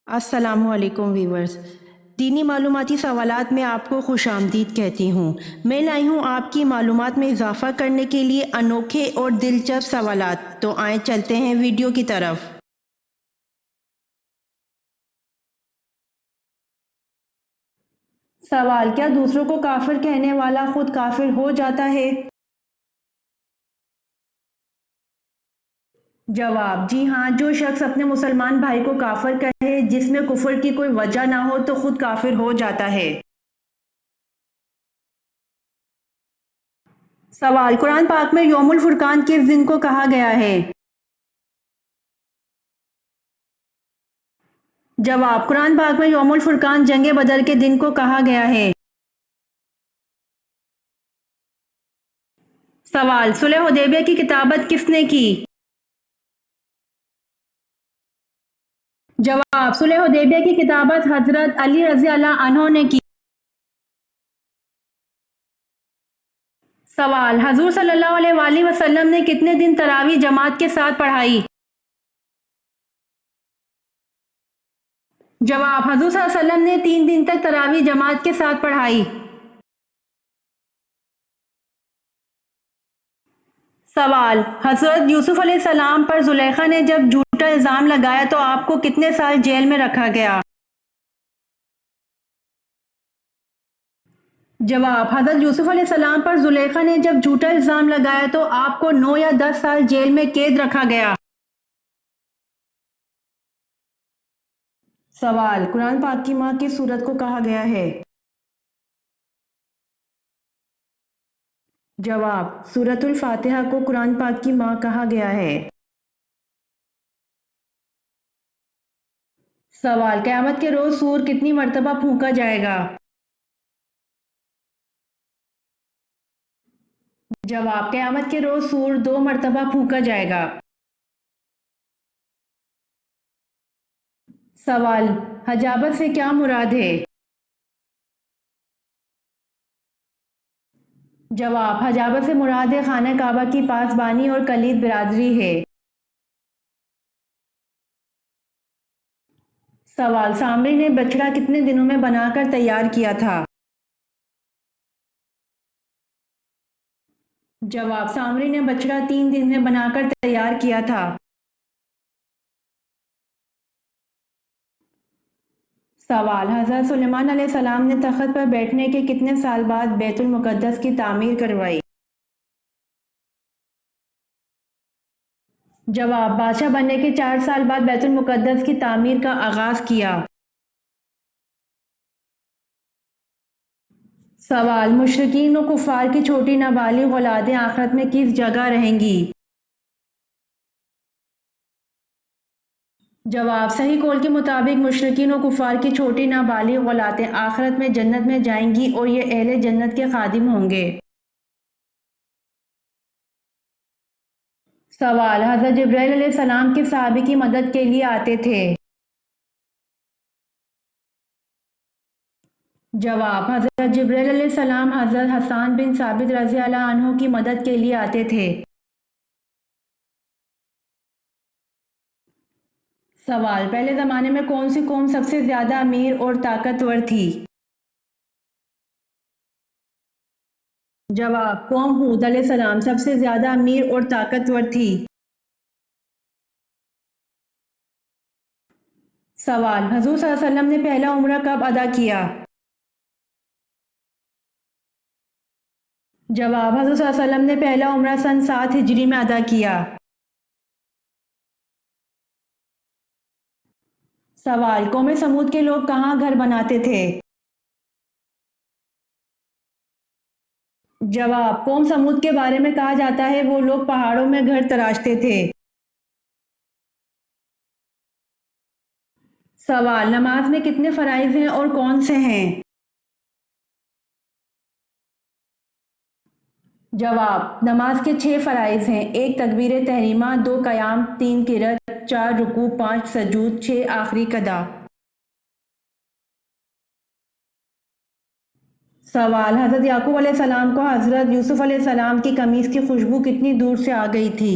السلام علیکم ویورز، دینی معلوماتی سوالات میں آپ کو خوش آمدید کہتی ہوں۔ میں لائی ہوں آپ کی معلومات میں اضافہ کرنے کے لیے انوکھے اور دلچسپ سوالات، تو آئیں چلتے ہیں ویڈیو کی طرف۔ سوال: کیا دوسروں کو کافر کہنے والا خود کافر ہو جاتا ہے؟ جواب: جی ہاں، جو شخص اپنے مسلمان بھائی کو کافر کہے جس میں کفر کی کوئی وجہ نہ ہو تو خود کافر ہو جاتا ہے۔ سوال: قرآن پاک میں یوم الفرقان کس دن کو کہا گیا ہے؟ جواب: قرآن پاک میں یوم الفرقان جنگ بدر کے دن کو کہا گیا ہے۔ سوال: صلح حدیبیہ کی کتابت کس نے کی؟ جواب: صلح حدیبیہ کی کتابت حضرت علی رضی اللہ عنہ نے کی۔ سوال: حضور صلی اللہ علیہ وآلہ وسلم نے کتنے دن تراویح جماعت کے ساتھ پڑھائی؟ جواب: حضور صلی اللہ علیہ وسلم نے 3 دن تک تراویح جماعت کے ساتھ پڑھائی۔ سوال: حضرت یوسف علیہ السلام پر زلیخا نے جب جھوٹا الزام لگایا تو آپ کو کتنے سال جیل میں رکھا گیا؟ جواب: حضرت یوسف علیہ السلام پر زلیخا نے جب جھوٹا الزام لگایا تو آپ کو 9 یا 10 سال جیل میں قید رکھا گیا۔ سوال: قرآن پاک کی ماں کس سورت کو کہا گیا ہے؟ جواب: سورۃ الفاتحہ کو قرآن پاک کی ماں کہا گیا ہے۔ سوال: قیامت کے روز سور کتنی مرتبہ پھونکا جائے گا؟ جواب: قیامت کے روز سور 2 مرتبہ پھونکا جائے گا۔ سوال: حجابت سے کیا مراد ہے؟ جواب: حجابت سے مراد ہے خانہ کعبہ کی پاسبانی اور کلید برادری ہے۔ سوال: سامری نے بچڑا کتنے دنوں میں بنا کر تیار کیا تھا؟ جواب: سامری نے بچڑا 3 دن میں بنا کر تیار کیا تھا۔ سوال: حضرت سلیمان علیہ السلام نے تخت پر بیٹھنے کے کتنے سال بعد بیت المقدس کی تعمیر کروائی؟ جواب: بادشاہ بننے کے 4 سال بعد بیت المقدس کی تعمیر کا آغاز کیا۔ سوال: مشرکین و کفار کی چھوٹی نابالغ اولادیں آخرت میں کس جگہ رہیں گی؟ جواب: صحیح قول کے مطابق مشرکین و کفار کی چھوٹی نابالغ اولادیں آخرت میں جنت میں جائیں گی اور یہ اہل جنت کے خادم ہوں گے۔ سوال: حضرت جبرائیل علیہ السلام کس صحابی کی مدد کے لیے آتے تھے؟ جواب: حضرت جبرائیل علیہ السلام حضرت حسان بن ثابت رضی اللہ عنہ کی مدد کے لیے آتے تھے۔ سوال: پہلے زمانے میں کون سی قوم سب سے زیادہ امیر اور طاقتور تھی؟ جواب: قوم ہود علیہ السلام سب سے زیادہ امیر اور طاقتور تھی۔ سوال: حضور صلی اللہ علیہ وسلم نے پہلا عمرہ کب ادا کیا؟ جواب: حضور صلی اللہ علیہ وسلم نے پہلا عمرہ سن 7 ہجری میں ادا کیا۔ سوال: قوم سمود کے لوگ کہاں گھر بناتے تھے؟ جواب: قوم سمود کے بارے میں کہا جاتا ہے وہ لوگ پہاڑوں میں گھر تراشتے تھے۔ سوال: نماز میں کتنے فرائض ہیں اور کون سے ہیں؟ جواب: نماز کے 6 فرائض ہیں: 1 تکبیر تحریمہ، 2 قیام، 3 قرأت، 4 رکوع، 5 سجود، 6 آخری قضا۔ سوال: حضرت یعقوب علیہ السلام کو حضرت یوسف علیہ السلام کی قمیص کی خوشبو کتنی دور سے آ گئی تھی؟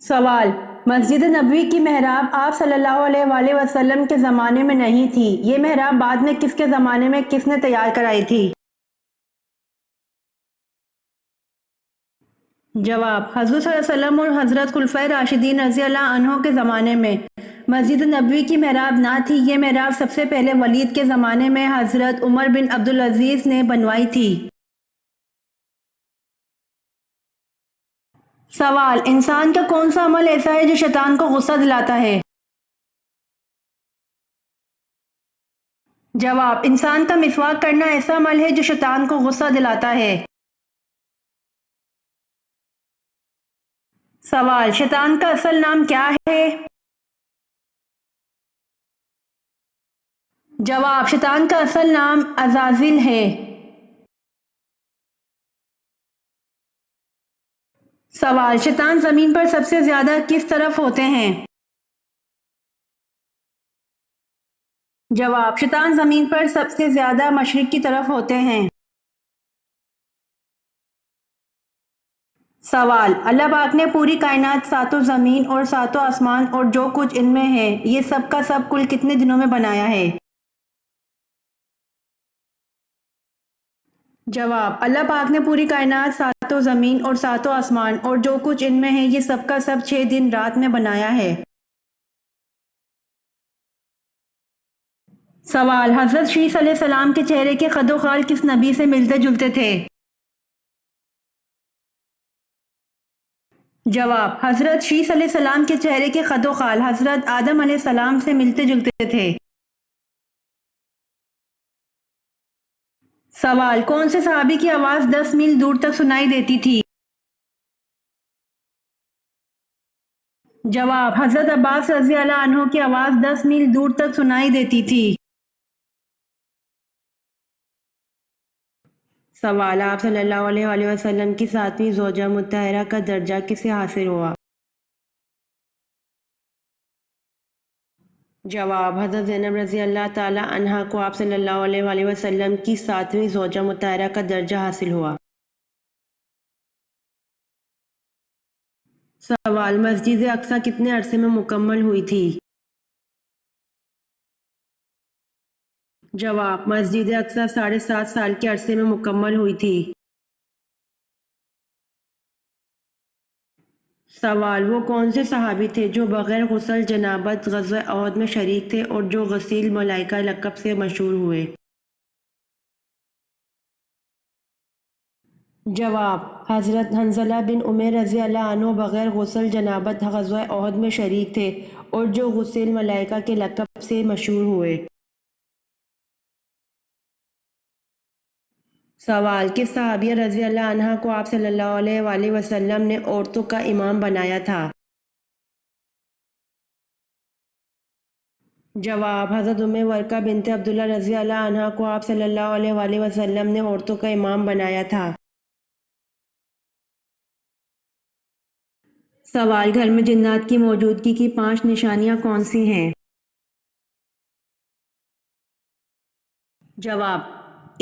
سوال: مسجد نبوی کی محراب آپ صلی اللہ علیہ وآلہ وسلم کے زمانے میں نہیں تھی، یہ محراب بعد میں کس کے زمانے میں کس نے تیار کرائی تھی؟ جواب: حضور صلی اللہ علیہ وسلم اور حضرت خلفائے راشدین رضی اللہ عنہ کے زمانے میں مسجد نبوی کی محراب نہ تھی، یہ محراب سب سے پہلے ولید کے زمانے میں حضرت عمر بن عبدالعزیز نے بنوائی تھی۔ سوال: انسان کا کون سا عمل ایسا ہے جو شیطان کو غصہ دلاتا ہے؟ جواب: انسان کا مسواک کرنا ایسا عمل ہے جو شیطان کو غصہ دلاتا ہے۔ سوال: شیطان کا اصل نام کیا ہے؟ جواب: شیطان کا اصل نام عزازیل ہے۔ سوال: شیطان زمین پر سب سے زیادہ کس طرف ہوتے ہیں؟ جواب: شیطان زمین پر سب سے زیادہ مشرق کی طرف ہوتے ہیں۔ سوال: اللہ پاک نے پوری کائنات، ساتوں زمین اور ساتوں آسمان اور جو کچھ ان میں ہے، یہ سب کا سب کل کتنے دنوں میں بنایا ہے؟ جواب: اللہ پاک نے پوری کائنات، ساتوں زمین اور ساتوں آسمان اور جو کچھ ان میں ہے، یہ سب کا سب 6 دن رات میں بنایا ہے۔ سوال: حضرت شیس علیہ السلام کے چہرے کے خد و خال کس نبی سے ملتے جلتے تھے؟ جواب: حضرت شیس علیہ السلام کے چہرے کے خد و خال حضرت آدم علیہ السلام سے ملتے جلتے تھے۔ سوال: کون سے صحابی کی آواز 10 میل دور تک سنائی دیتی تھی؟ جواب: حضرت عباس رضی اللہ عنہ کی آواز 10 میل دور تک سنائی دیتی تھی۔ سوال: آپ صلی اللہ علیہ وآلہ وسلم کی 7ویں زوجہ مطہرہ کا درجہ کسے حاصل ہوا؟ جواب: حضرت زینب رضی اللہ تعالی عنہا کو آپ صلی اللہ علیہ وآلہ وسلم کی 7ویں زوجہ مطہرہ کا درجہ حاصل ہوا۔ سوال: مسجد اقصی کتنے عرصے میں مکمل ہوئی تھی؟ جواب: مسجد اقصی 7.5 سال کے عرصے میں مکمل ہوئی تھی۔ سوال: وہ کون سے صحابی تھے جو بغیر غسل جنابت غزوہ احد میں شریک تھے اور جو غسیل ملائکہ لقب سے مشہور ہوئے؟ جواب: حضرت حنظلہ بن عمیر رضی اللہ عنہ بغیر غسل جنابت غزوہ احد میں شریک تھے اور جو غسیل ملائکہ کے لقب سے مشہور ہوئے۔ سوال: کس صحابیہ رضی اللہ عنہا کو آپ صلی اللہ علیہ وآلہ وسلم نے عورتوں کا امام بنایا تھا؟ جواب: حضرت ام ورقہ بنت عبداللہ رضی اللہ عنہا کو آپ صلی اللہ علیہ وآلہ وسلم نے عورتوں کا امام بنایا تھا۔ سوال: گھر میں جنات کی موجودگی کی 5 نشانیاں کون سی ہیں؟ جواب: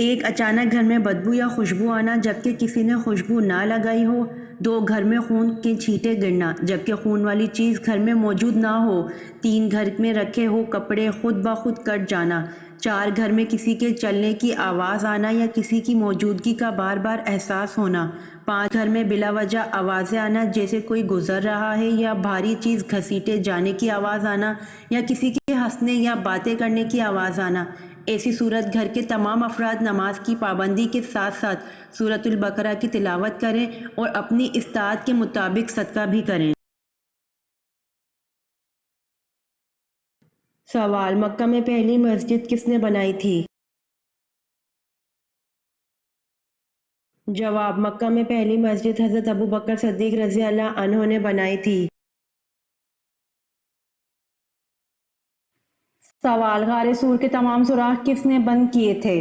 1. اچانک گھر میں بدبو یا خوشبو آنا جبکہ کسی نے خوشبو نہ لگائی ہو۔ 2. گھر میں خون کے چھینٹے گرنا جبکہ خون والی چیز گھر میں موجود نہ ہو۔ 3. گھر میں رکھے ہو کپڑے خود بخود کٹ جانا۔ 4. گھر میں کسی کے چلنے کی آواز آنا یا کسی کی موجودگی کا بار بار احساس ہونا۔ 5. گھر میں بلا وجہ آوازیں آنا جیسے کوئی گزر رہا ہے یا بھاری چیز گھسیٹے جانے کی آواز آنا یا کسی کے ہنسنے یا باتیں کرنے کی آواز آنا۔ ایسی صورت گھر کے تمام افراد نماز کی پابندی کے ساتھ ساتھ سورۃ البقرہ کی تلاوت کریں اور اپنی استطاعت کے مطابق صدقہ بھی کریں۔ سوال: مکہ میں پہلی مسجد کس نے بنائی تھی؟ جواب: مکہ میں پہلی مسجد حضرت ابو بکر صدیق رضی اللہ عنہ نے بنائی تھی۔ سوال: غار سور کے تمام سوراخ کس نے بند کیے تھے؟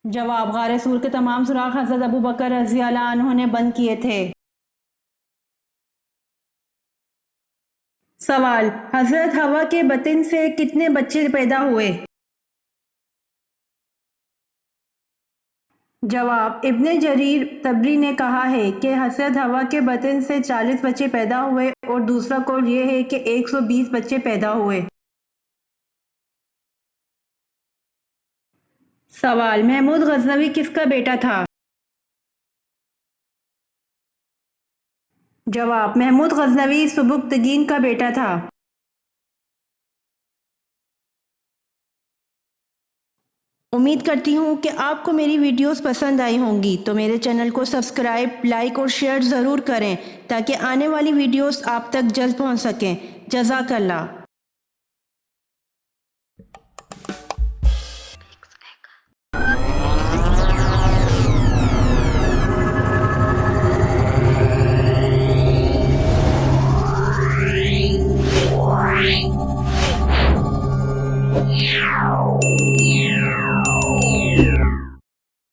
جواب: غار سور کے تمام سوراخ حضرت ابو بکر رضی اللہ عنہ نے بند کیے تھے۔ سوال: حضرت حوا کے بطن سے کتنے بچے پیدا ہوئے؟ جواب، ابن جریر طبری نے کہا ہے کہ حضرت حوا کے بطن سے 40 بچے پیدا ہوئے اور دوسرا قول یہ ہے کہ 120 بچے پیدا ہوئے۔ سوال، محمود غزنوی کس کا بیٹا تھا؟ جواب، محمود غزنوی سبکتگین کا بیٹا تھا۔ امید کرتی ہوں کہ آپ کو میری ویڈیوز پسند آئی ہوں گی، تو میرے چینل کو سبسکرائب، لائک اور شیئر ضرور کریں تاکہ آنے والی ویڈیوز آپ تک جلد پہنچ سکیں۔ جزاک اللہ۔ Meow.